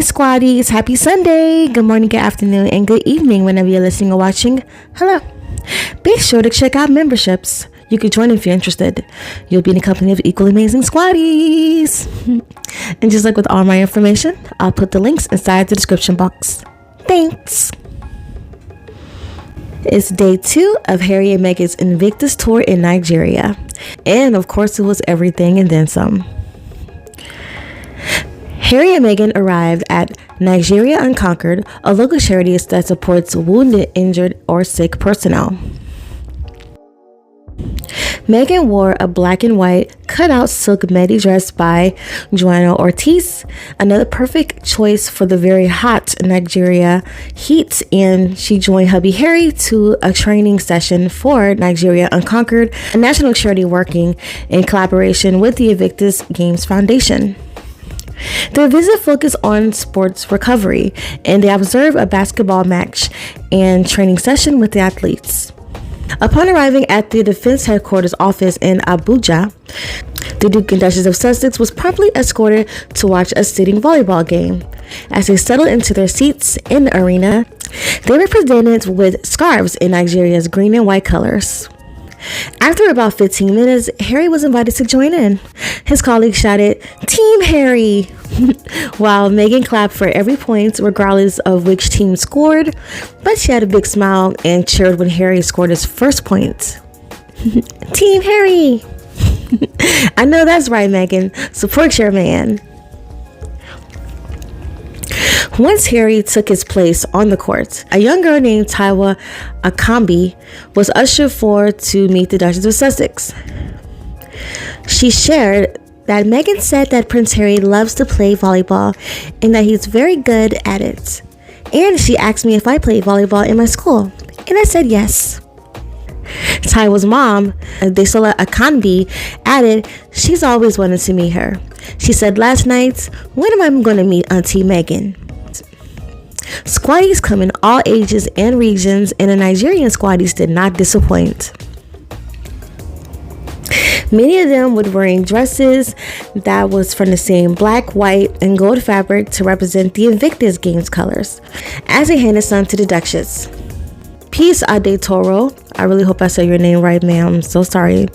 Squaddies, happy Sunday, good morning, good afternoon, and good evening whenever you're listening or watching. Hello. Be sure to check out memberships. You could join if you're interested. You'll be in the company of equally amazing Squaddies. And just like with all my information, I'll put the links inside the description box. Thanks. It's day 2 of Harry and Meghan's Invictus tour in Nigeria. And of course, it was everything and then some. Harry and Meghan arrived at Nigeria Unconquered, a local charity that supports wounded, injured, or sick personnel. Meghan wore a black and white cutout silk midi dress by Joanna Ortiz, another perfect choice for the very hot Nigeria heat, and she joined hubby Harry to a training session for Nigeria Unconquered, a national charity working in collaboration with the Invictus Games Foundation. Their visit focused on sports recovery, and they observed a basketball match and training session with the athletes. Upon arriving at the Defense Headquarters office in Abuja, the Duke and Duchess of Sussex was promptly escorted to watch a sitting volleyball game. As they settled into their seats in the arena, they were presented with scarves in Nigeria's green and white colors. After about 15 minutes, Harry was invited to join in. His colleagues shouted, "Team Harry!" while Meghan clapped for every point, regardless of which team scored, but she had a big smile and cheered when Harry scored his first point. Team Harry! I know that's right, Meghan. Support your man. Once Harry took his place on the court, a young girl named Taiwa Akambi was ushered forward to meet the Duchess of Sussex. She shared that Meghan said that Prince Harry loves to play volleyball and that he's very good at it. And she asked me if I played volleyball in my school, and I said yes. Taiwa's mom, Desola Akanbi, added she's always wanted to meet her. She said last night, "When am I going to meet Auntie Meghan?" Squaddies come in all ages and regions, and the Nigerian Squaddies did not disappoint. Many of them were wearing dresses that was from the same black, white, and gold fabric to represent the Invictus Games colors, as they handed some to the Duchess. Peace Ade Toro, I really hope I said your name right, ma'am, I'm so sorry,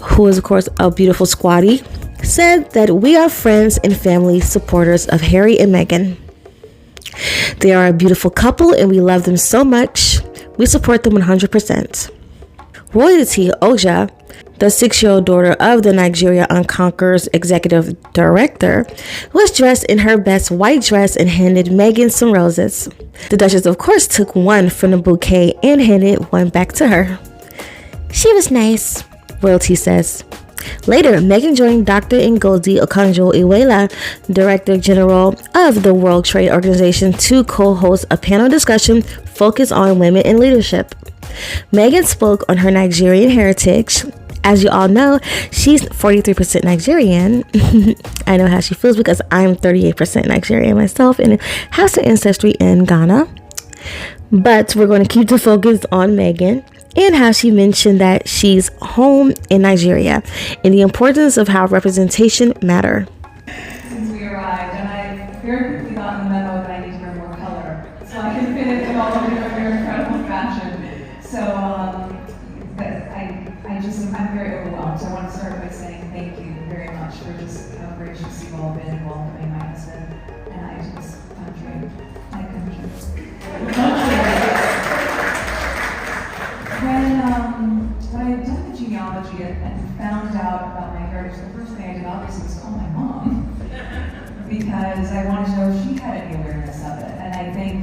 who is of course a beautiful Squaddie, said that we are friends and family supporters of Harry and Meghan. They are a beautiful couple and we love them so much. We support them 100%. Royalty Oja, the 6-year-old daughter of the Nigeria Unconquered's executive director, was dressed in her best white dress and handed Meghan some roses. The Duchess, of course, took one from the bouquet and handed one back to her. "She was nice," Royalty says. Later, Meghan joined Dr. Ngozi Okonjo-Iweala, Director General of the World Trade Organization, to co-host a panel discussion focused on women in leadership. Meghan spoke on her Nigerian heritage. As you all know, she's 43% Nigerian. I know how she feels because I'm 38% Nigerian myself and have some ancestry in Ghana. But we're going to keep the focus on Meghan and how she mentioned that she's home in Nigeria and the importance of how representation matter. Since we arrived, and I very quickly got the memo that I need to bring more color so I can fit it in all of your incredible fashion. So I'm very overwhelmed. So I want to start by saying thank you very much for just how gracious you've all been in welcoming my husband and I to this country. My country. When I did the genealogy and found out about my heritage, the first thing I did obviously was call my mom because I wanted to know if she had any awareness of it. And I think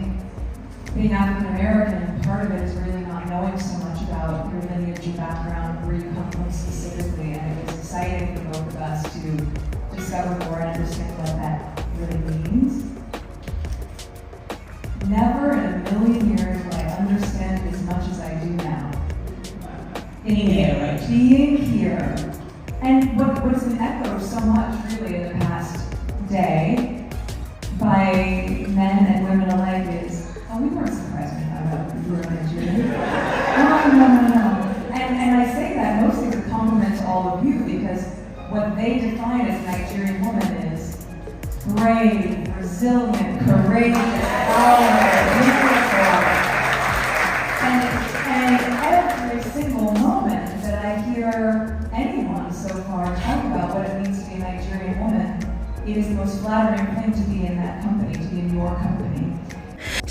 being African American, part of it is really not knowing so much about your lineage and background, where you come from specifically. And it was exciting for both of us to discover more and understand what that really means. Never in a million years would I understand as much as I do now. Being here. And what's been echoed so much really in the past day by men and women alike is, oh, we weren't surprised when we found out you were Nigerian. No. And I say that mostly with compliment to all of you because what they define as a Nigerian woman is brave,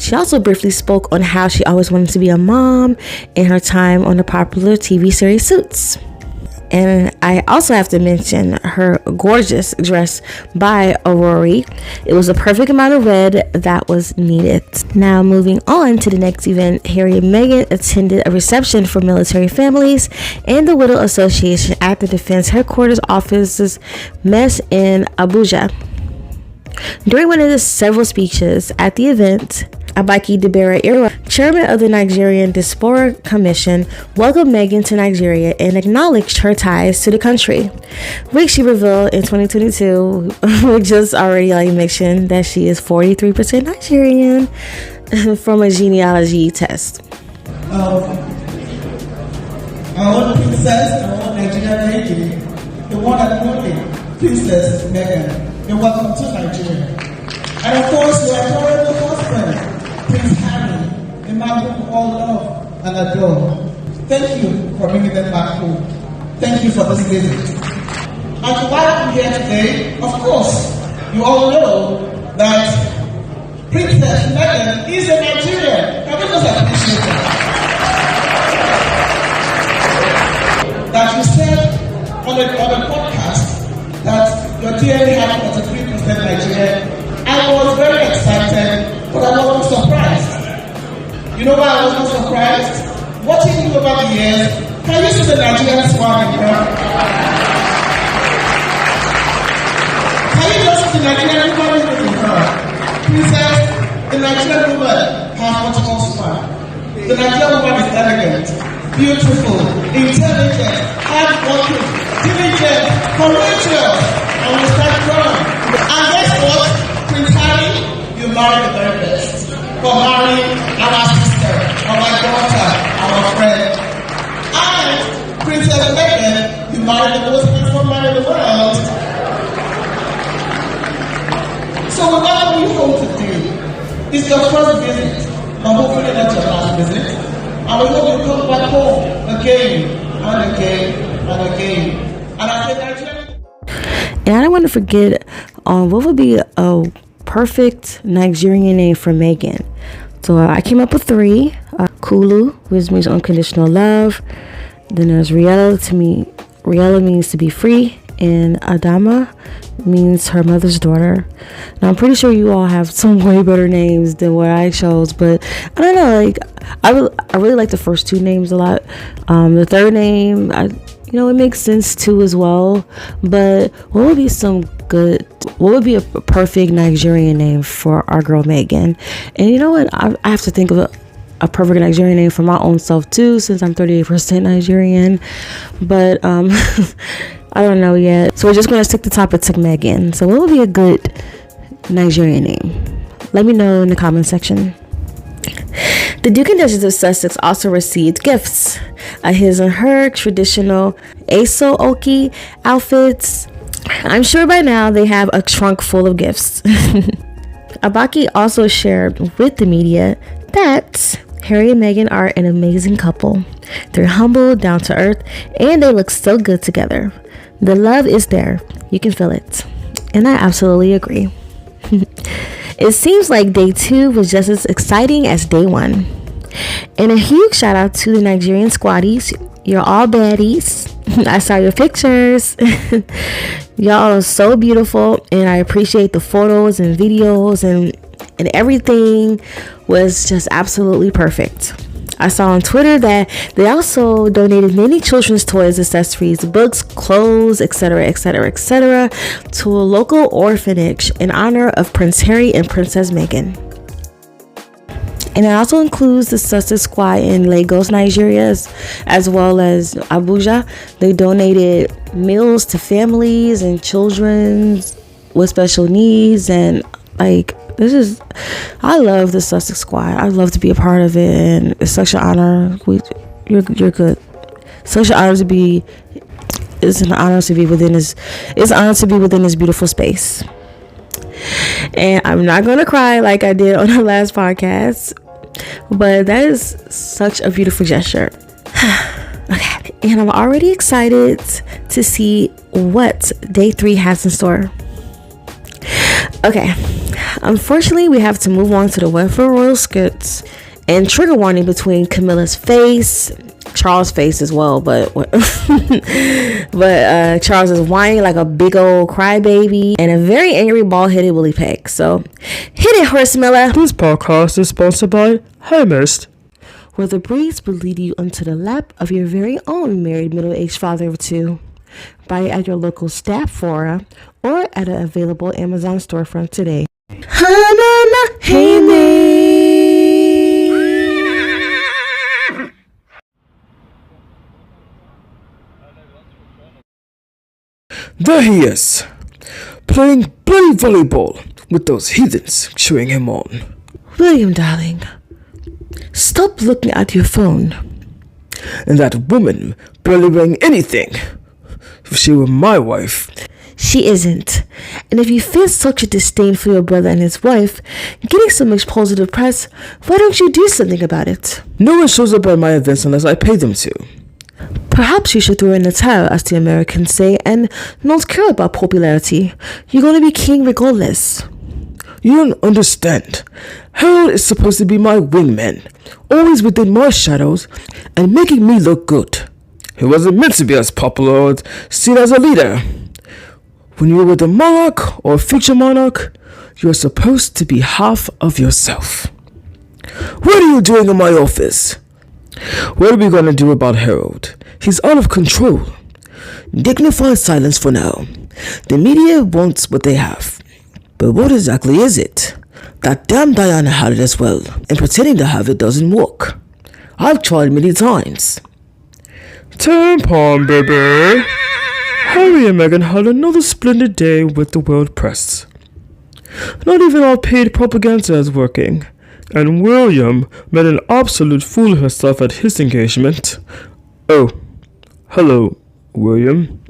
She also briefly spoke on how she always wanted to be a mom in her time on the popular TV series Suits. And I also have to mention her gorgeous dress by Aurora. It was a perfect amount of red that was needed. Now moving on to the next event, Harry and Meghan attended a reception for military families and the Widow Association at the Defense Headquarters offices mess in Abuja. During one of the several speeches at the event, Abaki Dabera, chairman of the Nigerian Diaspora Commission, welcomed Meghan to Nigeria and acknowledged her ties to the country, which she revealed in 2022, which just already mentioned that she is 43% Nigerian from a genealogy test. I want Princess, I want Nigerian lady, the one and only Princess Meghan. And welcome to Nigeria. And of course, your adorable husband, Prince Harry, a man whom we all love and adore. Thank you for bringing them back home. Thank you for this visit. And why I'm here today, of course, you all know that Princess Meghan is a Nigerian. Can we just appreciate that? That you said on a podcast that your DNA had 43% Nigerian. I was very excited, but I wasn't surprised. You know why I wasn't surprised? Watching you over the years, can you see the Nigerian swag in her? Can you just see the Nigerian woman in her? Princess, the Nigerian woman has much more swag. The Nigerian woman is elegant, beautiful, intelligent, hardworking, diligent, courageous, and will start strong. And guess what? Prince Harry, you married the very best. For marrying our sister, our daughter, our friend. And Princess Meghan, you married the most beautiful man in the world. So we welcome you home today. It's your first visit, but hopefully not your last visit. And we hope you come back home again and again and again. And I say Nigeria. And I don't want to forget what would be a perfect Nigerian name for Meghan. So I came up with 3. Kulu, which means unconditional love. Then there's Riella. Riella means to be free. And Adama means her mother's daughter. Now I'm pretty sure you all have some way better names than what I chose, but I don't know. I really like the first 2 names a lot. The third name, it makes sense too as well. But what would be a perfect Nigerian name for our girl Meghan? And you know what? I have to think of a perfect Nigerian name for my own self too, since I'm 38% Nigerian. But I don't know yet. So we're just going to stick the topic to Meghan. So what would be a good Nigerian name? Let me know in the comment section. The Duke and Duchess of Sussex also received gifts. His and her traditional Aso Oki outfits. I'm sure by now they have a trunk full of gifts. Abaki also shared with the media that Harry and Meghan are an amazing couple. They're humble, down to earth, and they look so good together. The love is there. You can feel it. And I absolutely agree. It seems like day 2 was just as exciting as day 1. And a huge shout out to the Nigerian squaddies. You're all baddies. I saw your pictures. Y'all are so beautiful, and I appreciate the photos and videos, and everything was just absolutely perfect. I saw on Twitter that they also donated many children's toys, accessories, books, clothes, etc., etc., etc., to a local orphanage in honor of Prince Harry and Princess Meghan. And it also includes the Sussex Squad in Lagos, Nigeria, as well as Abuja. They donated meals to families and children with special needs, and I love the Sussex Squad. I'd love to be a part of it, and it's such an honor. You're good. Such an honor to be. It's an honor to be within this. It's an honor to be within this beautiful space. And I'm not gonna cry like I did on the last podcast, but that is such a beautiful gesture. Okay, and I'm already excited to see what day 3 has in store. Okay, unfortunately, we have to move on to the welfare royal skits. And trigger warning between Camilla's face, Charles' face as well, but Charles is whining like a big old crybaby, and a very angry bald-headed Willie Peg. So, hit it, Horse Miller. This podcast is sponsored by Hermest, where the breeze will lead you onto the lap of your very own married middle-aged father of two. Buy it at your local staff fora or at an available Amazon storefront today. There he is, playing bloody volleyball with those heathens cheering him on. William, darling, stop looking at your phone. And that woman barely wearing anything. If she were my wife. She isn't. And if you feel such a disdain for your brother and his wife getting so much positive press, why don't you do something about it? No one shows up at my events unless I pay them to. Perhaps you should throw in the towel, as the Americans say, and not care about popularity. You're going to be king regardless. You don't understand. Harold is supposed to be my wingman, always within my shadows and making me look good. He wasn't meant to be as popular or seen as a leader. When you're with a monarch or a future monarch, you're supposed to be half of yourself. What are you doing in my office? What are we going to do about Harold? He's out of control. Dignified silence for now. The media wants what they have. But what exactly is it? That damn Diana had it as well, and pretending to have it doesn't work. I've tried many times. Tampon, baby. Harry and Meghan had another splendid day with the world press. Not even our paid propaganda is working. And William made an absolute fool of himself at his engagement. Oh, hello, William.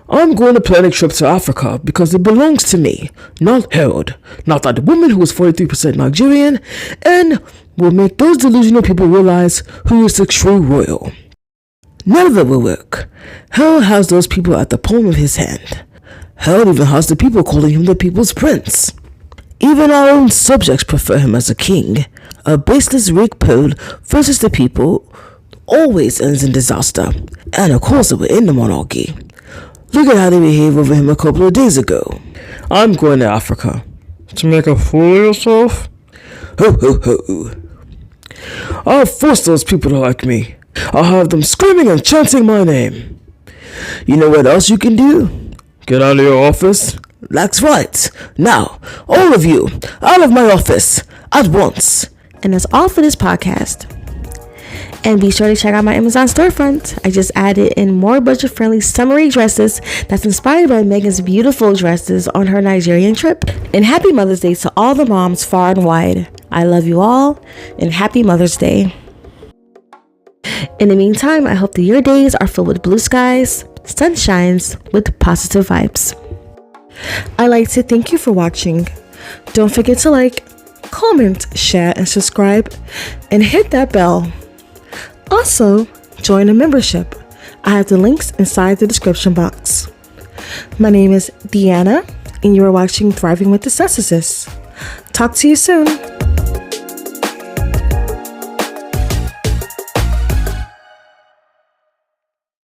I'm going to plan a trip to Africa because it belongs to me, not Harold, not that woman who is 43% Nigerian, and will make those delusional people realize who is the true royal. None of it will work. Harold has those people at the palm of his hand. Harold even has the people calling him the people's prince. Even our own subjects prefer him as a king. A baseless Rick Pole versus the people always ends in disaster. And of course we're in the monarchy. Look at how they behaved over him a couple of days ago. I'm going to Africa. To make a fool of yourself? Ho ho ho. I'll force those people to like me. I'll have them screaming and chanting my name. You know what else you can do? Get out of your office. That's right. Now, all of you, out of my office, at once. And that's all for this podcast. And be sure to check out my Amazon storefront. I just added in more budget-friendly summery dresses that's inspired by Meghan's beautiful dresses on her Nigerian trip. And happy Mother's Day to all the moms far and wide. I love you all, and happy Mother's Day. In the meantime, I hope that your days are filled with blue skies, sunshines with positive vibes. I'd like to thank you for watching. Don't forget to like, comment, share, and subscribe, and hit that bell. Also, join a membership. I have the links inside the description box. My name is Deanna, and you are watching Thriving with the Narcissist. Talk to you soon.